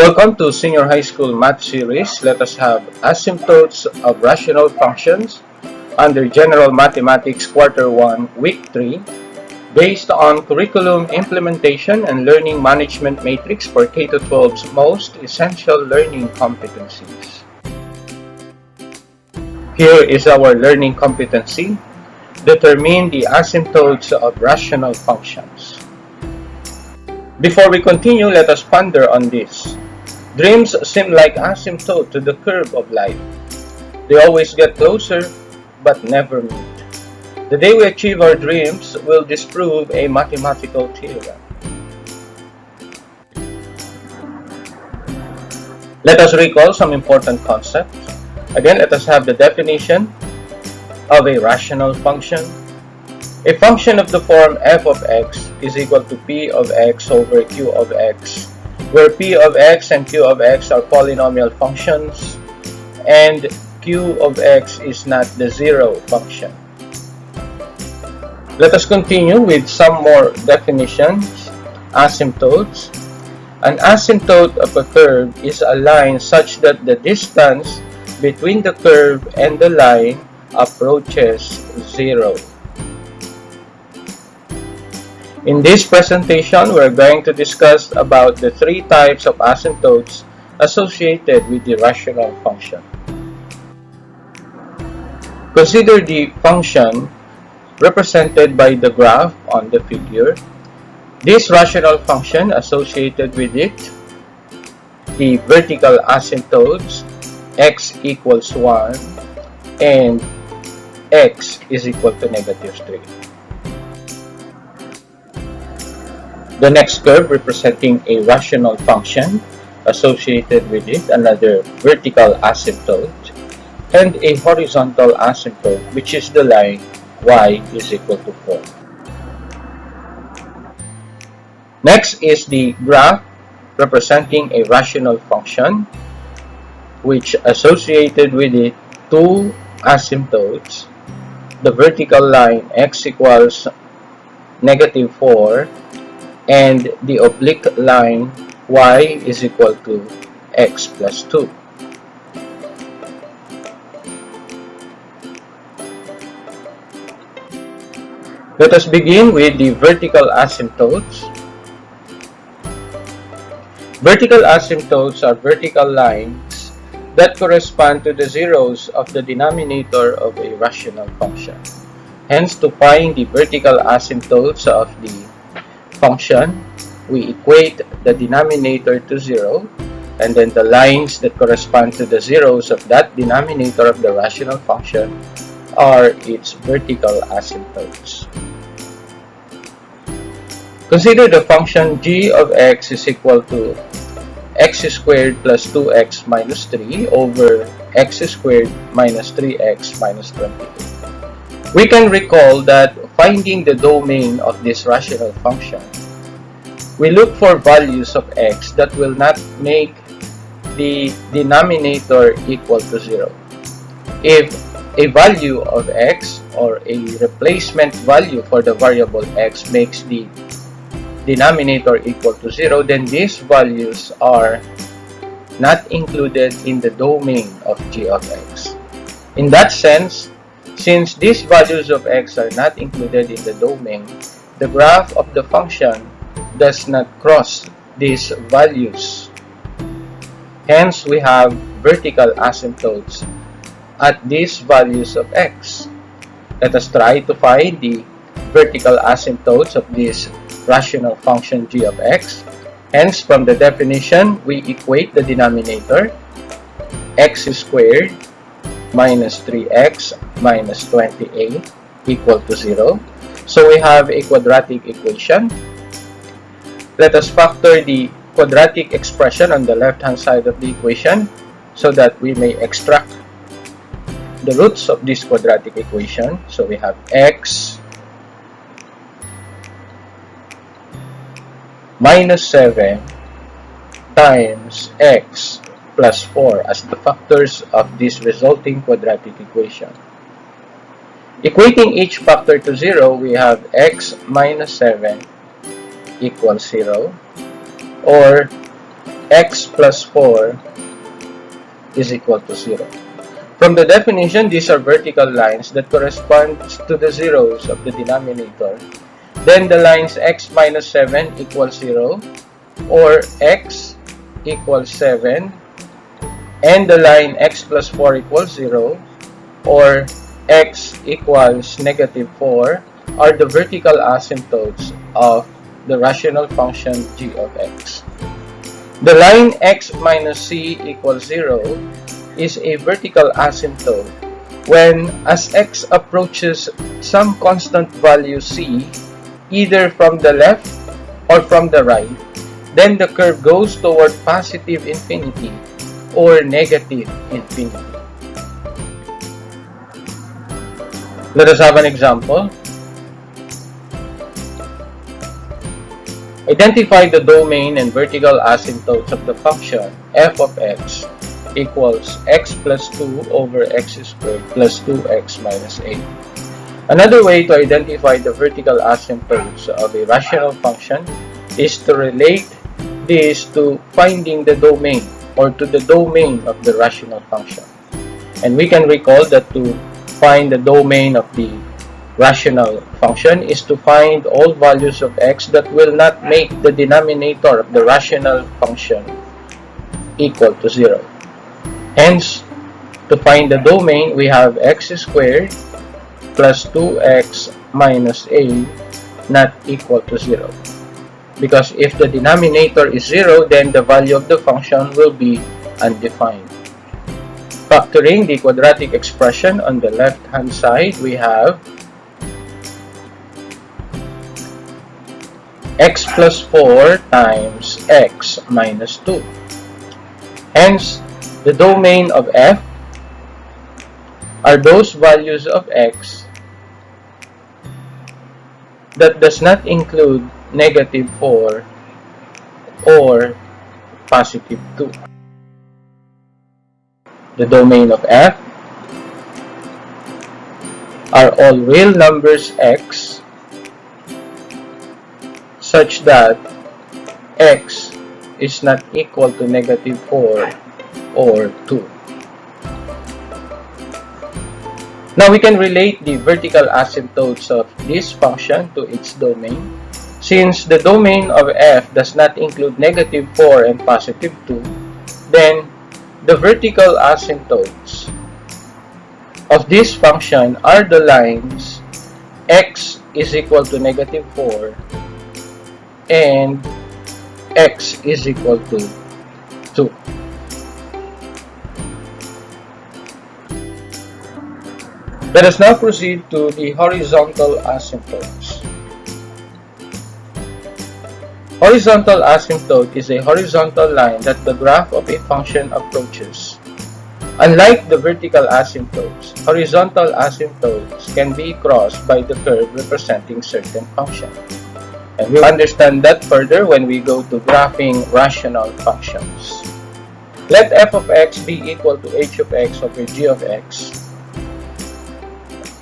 Welcome to Senior High School Math Series. Let us have asymptotes of rational functions under General Mathematics Quarter 1, Week 3, based on Curriculum Implementation and Learning Management Matrix for K-12's most essential learning competencies. Here is our learning competency. Determine the asymptotes of rational functions. Before we continue, let us ponder on this. Dreams seem like asymptote to the curve of life. They always get closer, but never meet. The day we achieve our dreams will disprove a mathematical theorem. Let us recall some important concepts. Again, let us have the definition of a rational function. A function of the form f of x is equal to p of x over q of x, where p of x and q of x are polynomial functions, and q of x is not the zero function. Let us continue with some more definitions. Asymptotes. An asymptote of a curve is a line such that the distance between the curve and the line approaches zero. In this presentation, we're going to discuss about the three types of asymptotes associated with the rational function. Consider the function represented by the graph on the figure. This rational function associated with it, the vertical asymptotes, x equals 1 and x is equal to -3. The next curve representing a rational function associated with it, another vertical asymptote, and a horizontal asymptote, which is the line y is equal to 4. Next is the graph representing a rational function, which associated with it two asymptotes, the vertical line x equals -4 and the oblique line y is equal to x plus 2. Let us begin with the vertical asymptotes. Vertical asymptotes are vertical lines that correspond to the zeros of the denominator of a rational function. Hence, to find the vertical asymptotes of the function, we equate the denominator to 0, and then the lines that correspond to the zeros of that denominator of the rational function are its vertical asymptotes. Consider the function g of x is equal to x squared plus 2x minus 3 over x squared minus 3x minus 28. We can recall that finding the domain of this rational function, we look for values of x that will not make the denominator equal to 0. If a value of x or a replacement value for the variable x makes the denominator equal to 0, then these values are not included in the domain of g of x. In that sense, since these values of x are not included in the domain, the graph of the function does not cross these values. Hence, we have vertical asymptotes at these values of x. Let us try to find the vertical asymptotes of this rational function g of x. Hence, from the definition, we equate the denominator x squared minus 3x minus 28 equal to 0. So we have a quadratic equation. Let us factor the quadratic expression on the left-hand side of the equation so that we may extract the roots of this quadratic equation. So we have x minus 7 times x plus 4 as the factors of this resulting quadratic equation. Equating each factor to 0, we have x minus 7 equals 0, or x plus 4 is equal to 0. From the definition, these are vertical lines that correspond to the zeros of the denominator. Then the lines x minus 7 equals 0, or x equals 7, and the line x plus 4 equals 0, or x equals negative 4, are the vertical asymptotes of the rational function g of x. The line x minus c equals 0 is a vertical asymptote when, as x approaches some constant value c, either from the left or from the right, then the curve goes toward positive infinity or negative infinity. Let us have an example. Identify the domain and vertical asymptotes of the function f of x equals x plus 2 over x squared plus 2x minus 8. Another way to identify the vertical asymptotes of a rational function is to relate this to finding the domain, or to the domain of the rational function. And we can recall that to find the domain of the rational function is to find all values of x that will not make the denominator of the rational function equal to 0. Hence, to find the domain, we have x squared plus 2x minus 8 not equal to 0. Because if the denominator is 0, then the value of the function will be undefined. Factoring the quadratic expression on the left-hand side, we have x plus 4 times x minus 2. Hence, the domain of f are those values of x that does not include negative 4 or positive 2. The domain of f are all real numbers x such that x is not equal to negative 4 or 2. Now we can relate the vertical asymptotes of this function to its domain. Since the domain of f does not include negative 4 and positive 2, then the vertical asymptotes of this function are the lines x is equal to negative 4 and x is equal to 2. Let us now proceed to the horizontal asymptotes. Horizontal asymptote is a horizontal line that the graph of a function approaches. Unlike the vertical asymptotes, horizontal asymptotes can be crossed by the curve representing certain function. And we'll understand that further when we go to graphing rational functions. Let f of x be equal to h of x over g of x.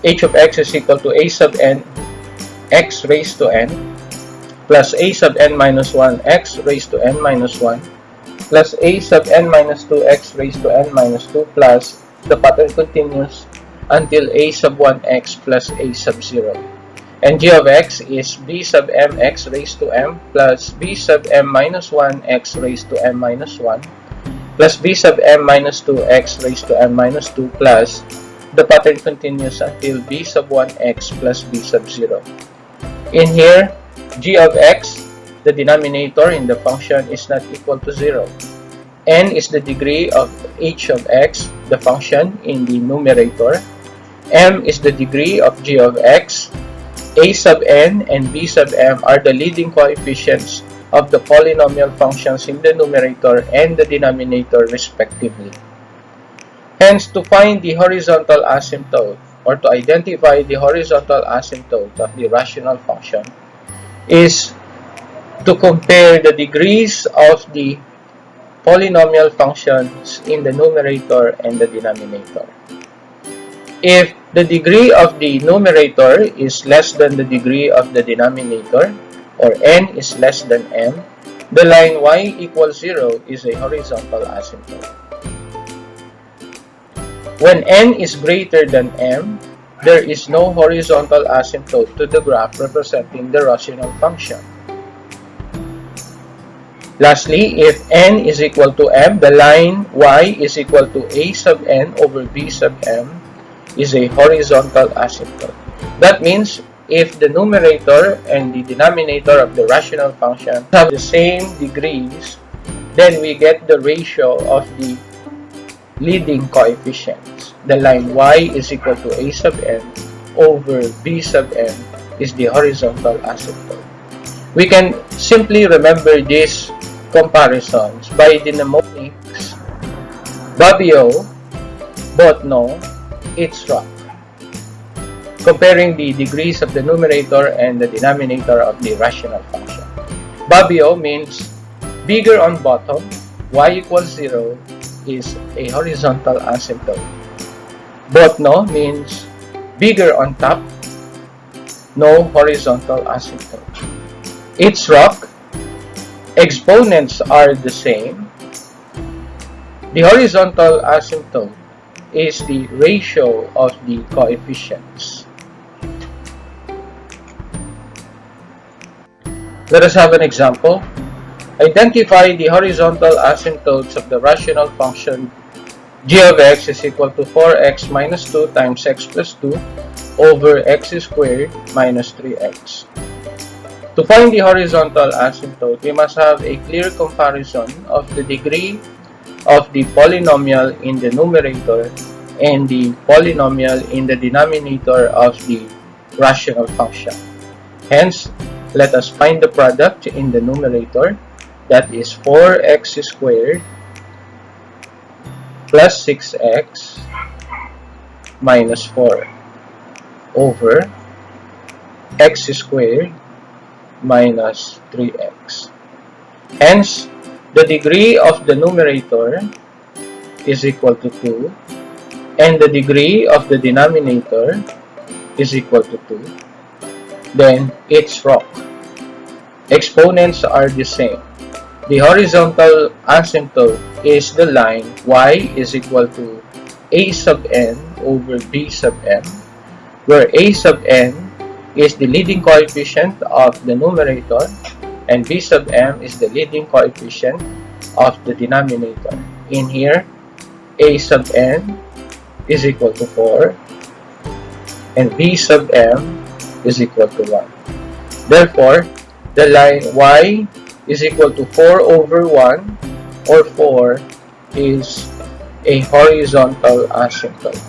H of x is equal to a sub n x raised to n plus a sub n minus 1 x raised to n minus 1 plus a sub n minus 2 x raised to n minus 2 plus the pattern continues until a sub 1 x plus a sub 0. And g of x is b sub m x raised to m plus b sub m minus 1 x raised to m minus 1 plus b sub m minus 2 x raised to m minus 2 plus the pattern continues until b sub 1 x plus b sub 0. In here, g of x, the denominator in the function, is not equal to 0. N is the degree of h of x, the function, in the numerator. M is the degree of g of x. A sub n and b sub m are the leading coefficients of the polynomial functions in the numerator and the denominator respectively. Hence, to find the horizontal asymptote, or to identify the horizontal asymptote of the rational function, is to compare the degrees of the polynomial functions in the numerator and the denominator. If the degree of the numerator is less than the degree of the denominator, or n is less than m, The line y equals 0 is a horizontal asymptote. When n is greater than m, there is no horizontal asymptote to the graph representing the rational function. Lastly, if n is equal to m, the line y is equal to a sub n over b sub m is a horizontal asymptote. That means if the numerator and the denominator of the rational function have the same degrees, then we get the ratio of the leading coefficients. The line y is equal to a sub n over b sub n is the horizontal asymptote. We can simply remember these comparisons by the mnemonics Babio, Botno, Itzrock, comparing the degrees of the numerator and the denominator of the rational function. Babio means bigger on bottom, y equals 0 is a horizontal asymptote. Botno means bigger on top, no horizontal asymptote. Itzrock, exponents are the same. The horizontal asymptote is the ratio of the coefficients. Let us have an example. Identify the horizontal asymptotes of the rational function g of x is equal to 4x minus 2 times x plus 2 over x squared minus 3x. To find the horizontal asymptote, we must have a clear comparison of the degree of the polynomial in the numerator and the polynomial in the denominator of the rational function. Hence, let us find the product in the numerator, that is 4x squared plus 6x minus 4 over x squared minus 3x. Hence, the degree of the numerator is equal to 2 and the degree of the denominator is equal to 2. Then, it's wrong. Exponents are the same. The horizontal asymptote is the line y is equal to a sub n over b sub m, where a sub n is the leading coefficient of the numerator and b sub m is the leading coefficient of the denominator. In here, a sub n is equal to 4 and b sub m is equal to 1. Therefore, the line y is equal to 4 over 1 or 4 is a horizontal asymptote.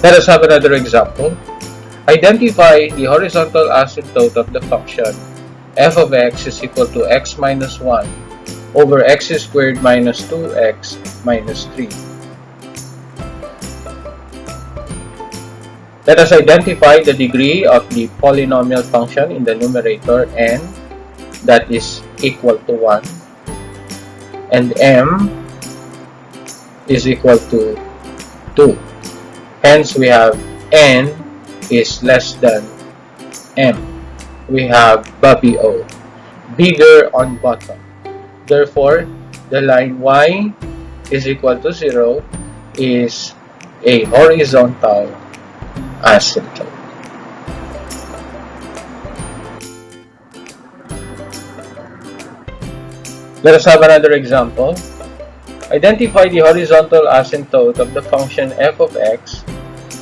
Let us have another example. Identify the horizontal asymptote of the function f of x is equal to x minus 1 over x squared minus 2x minus 3. Let us identify the degree of the polynomial function in the numerator n, that is equal to 1, and m is equal to 2. Hence, we have n is less than m. We have Babio, bigger on bottom. Therefore, the line y is equal to 0 is a horizontal asymptote. Let us have another example. Identify the horizontal asymptote of the function f of x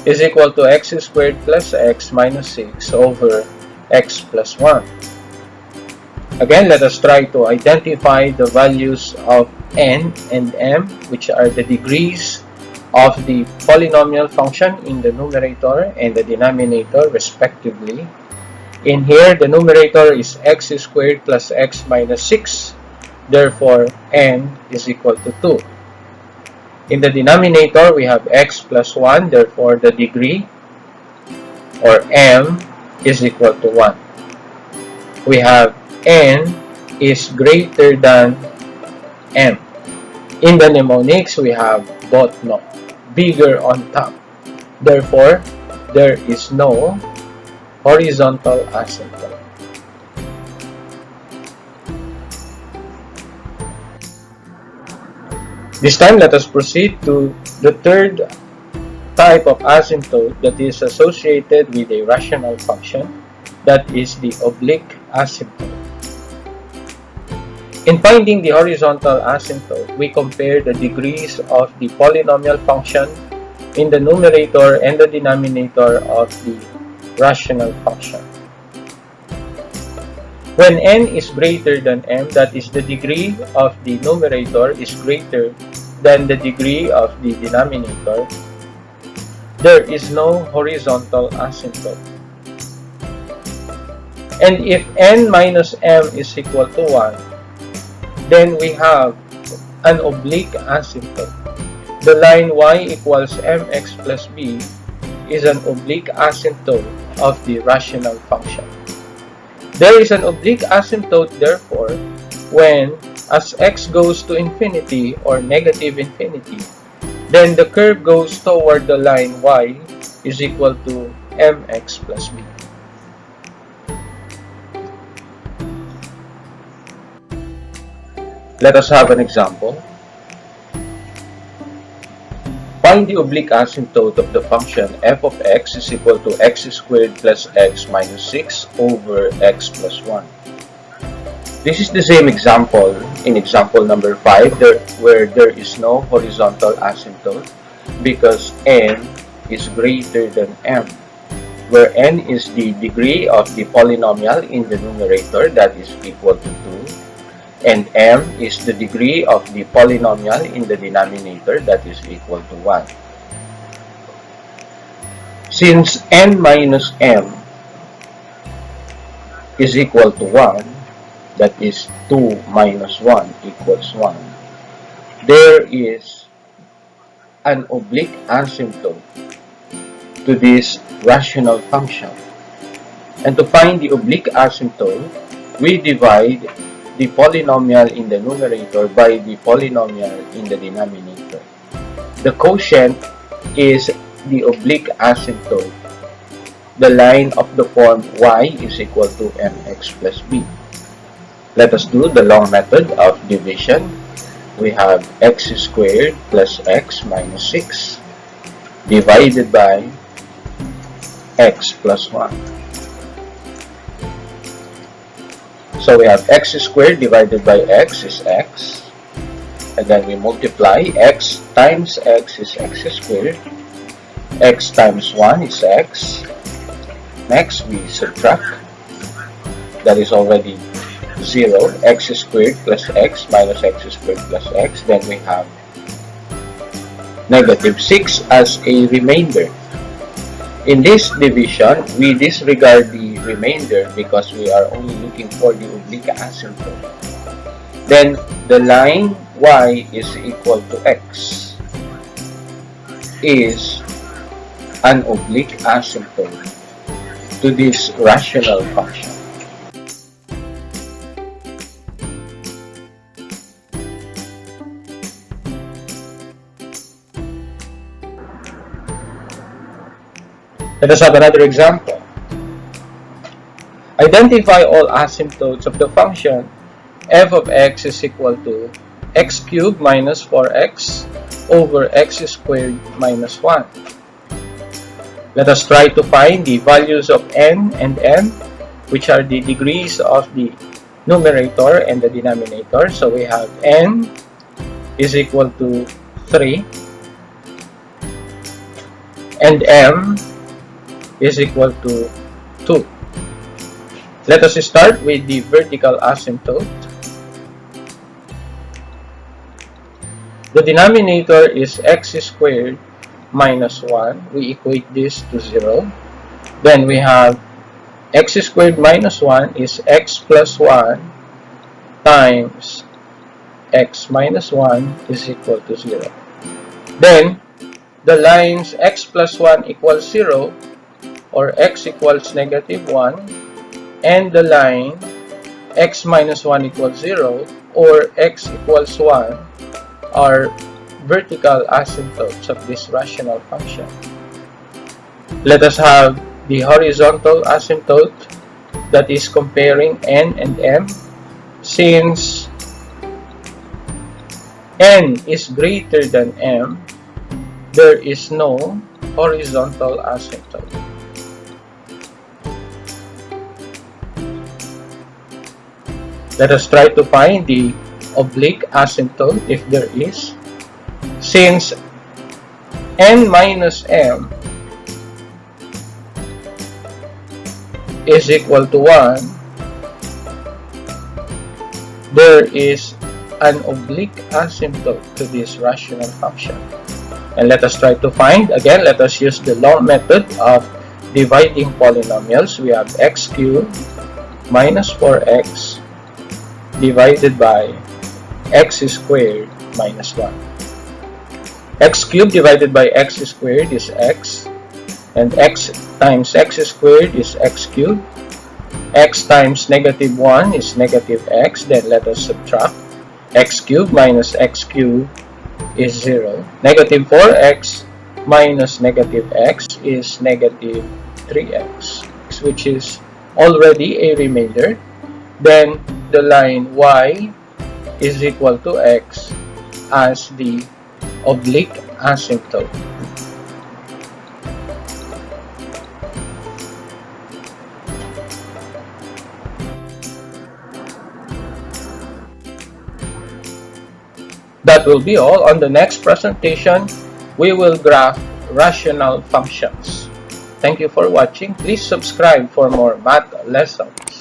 is equal to x squared plus x minus 6 over x plus 1. Again, let us try to identify the values of n and m, which are the degrees of the polynomial function in the numerator and the denominator respectively. In here, the numerator is x squared plus x minus 6. Therefore, n is equal to 2. In the denominator, we have x plus 1. Therefore, the degree, or m, is equal to 1. We have n is greater than m. In the mnemonics, we have Botno, bigger on top. Therefore, there is no horizontal asymptote. This time, let us proceed to the third type of asymptote that is associated with a rational function, that is the oblique asymptote. In finding the horizontal asymptote, we compare the degrees of the polynomial function in the numerator and the denominator of the rational function. When n is greater than m, that is, the degree of the numerator is greater than the degree of the denominator, there is no horizontal asymptote. And if n minus m is equal to 1, then we have an oblique asymptote. The line y equals mx plus b is an oblique asymptote of the rational function. There is an oblique asymptote, therefore, when as x goes to infinity or negative infinity, then the curve goes toward the line y is equal to mx plus b. Let us have an example. Find the oblique asymptote of the function f of x is equal to x squared plus x minus 6 over x plus 1. This is the same example in example number 5 where there is no horizontal asymptote because n is greater than m, where n is the degree of the polynomial in the numerator, that is equal to 2, and m is the degree of the polynomial in the denominator, that is equal to 1. Since n minus m is equal to 1, that is 2 minus 1 equals 1, there is an oblique asymptote to this rational function. And to find the oblique asymptote, we divide the polynomial in the numerator by the polynomial in the denominator. The quotient is the oblique asymptote, the line of the form y is equal to mx plus b. Let us do the long method of division. We have x squared plus x minus 6 divided by x plus 1. So we have x squared divided by x is x, and then we multiply x times x is x squared, x times 1 is x. Next we subtract, that is already 0, x squared plus x minus x squared plus x, then we have negative 6 as a remainder. In this division, we disregard the remainder because we are only looking for the oblique asymptote. Then the line y is equal to x is an oblique asymptote to this rational function. Let us have another example. Identify all asymptotes of the function f of x is equal to x cubed minus 4x over x squared minus 1. Let us try to find the values of n and m, which are the degrees of the numerator and the denominator. So we have n is equal to 3 and m is equal to 2. Let us start with the vertical asymptote. The denominator is x squared minus 1. We equate this to 0. Then we have x squared minus 1 is x plus 1 times x minus 1 is equal to 0. Then the lines x plus 1 equals 0 or x equals negative 1, and the line x minus 1 equals 0 or x equals 1 are vertical asymptotes of this rational function. Let us have the horizontal asymptote, that is comparing n and m. Since n is greater than m, there is no horizontal asymptote. Let us try to find the oblique asymptote if there is. Since n minus m is equal to 1, there is an oblique asymptote to this rational function. And let us try to find, again, let us use the law method of dividing polynomials. We have x cubed minus 4x divided by x squared minus 1. X cubed divided by x squared is x, and x times x squared is x cubed. X times negative 1 is negative x. Then let us subtract. X cubed minus x cubed is 0. Negative 4x minus negative x is negative 3x, which is already a remainder. Then the line y is equal to x as the oblique asymptote. That will be all. On the next presentation, we will graph rational functions. Thank you for watching. Please subscribe for more math lessons.